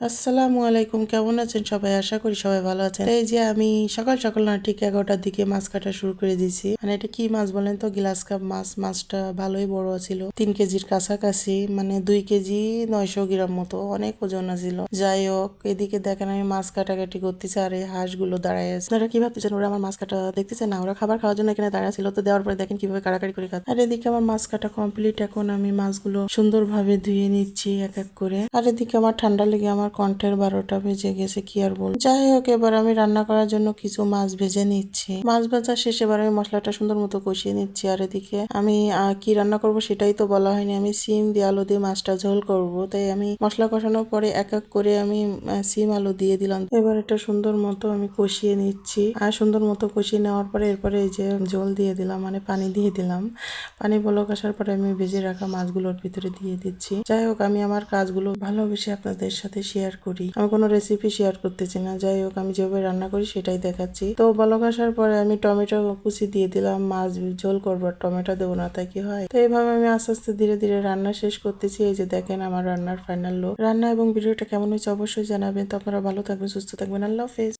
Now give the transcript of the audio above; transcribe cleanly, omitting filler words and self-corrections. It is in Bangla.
আসসালামু আলাইকুম, কেমন আছেন সবাই? আশা করি সবাই ভালো আছেন। এই যে আমি সকাল সকাল না ঠিক 11টার দিকে মাছ কাটা শুরু করে দিয়েছি। মানে এটা কি মাছ বলেন তো? গ্লাস কাপ মাছ। মাছটা ভালোই বড় ছিল, 3 কেজির কাছাকাছি, মানে 2 কেজি 900 গ্রাম মতো, অনেক ওজন ছিল। যাই হোক, এদিকে দেখেন আমি মাছ কাটাকাটি করতেছি আর এই হাঁসগুলো দাঁড়ায় আছে। আপনারা কি ভাবতেছেন ওরা আমার মাছ কাটা দেখতেছে না? ওরা খাবার খাওয়ার জন্য এখানে দাঁড়া ছিল, তো দেওয়ার পরে দেখেন কিভাবে কাটাকাটি করে খাচ্ছে। আর এদিকে আমার মাছ কাটা কমপ্লিট। এখন আমি মাছগুলো সুন্দরভাবে ধুয়ে নিচ্ছি এক এক করে। আর এদিকে আমার ঠান্ডা লেগে আমার কণ্ঠের 12টা বেজে গেছে, কি আর বল। যাই হোক, এবার আমি রান্না করার জন্য কিছু মাছ ভেজে নিচ্ছি। মাছ ভাজা শেষে এবার আমি মশলাটা সুন্দর মতো কষিয়ে নিচ্ছি। আর এদিকে আমি কি রান্না করব সেটাই তো বলা হয়নি। আমি সিম দিয়ে আলু দিয়ে মাছটা ঝোল করব, তাই আমি মশলা কষানোর পরে এক এক করে আমি সিম আলু দিয়ে দিলাম। এবার এটা সুন্দর মতো আমি কষিয়ে নিচ্ছি। আর সুন্দর মতো কষিয়ে নেওয়ার পরে এরপরে এই যে ঝোল দিয়ে দিলাম, মানে পানি দিয়ে দিলাম। পানি বলক আসার পরে আমি ভেজে রাখা মাছগুলোর ভিতরে দিয়ে দিচ্ছি। যাই হোক, আমি আমার কাজগুলো ভালোবেসে আপনাদের সাথে শেয়ার করি। আমি কোনো রেসিপি শেয়ার করতেছি না। যাই হোক, আমি যেভাবে রান্না করি সেটাই দেখাচ্ছি। তো বলক আসার পরে আমি টমেটো কুচি দিয়ে দিলাম। মাছ ঝোল করবো, টমেটো দেবো না, তাই কি হয়? তো এইভাবে আমি আস্তে আস্তে ধীরে ধীরে রান্না শেষ করতেছি। এই যে দেখেন আমার রান্নার ফাইনাল লুক। রান্না এবং ভিডিওটা কেমন হয়েছে অবশ্যই জানাবেন। তো আপনারা ভালো থাকবেন, সুস্থ থাকবেন। আল্লাহ হাফেজ।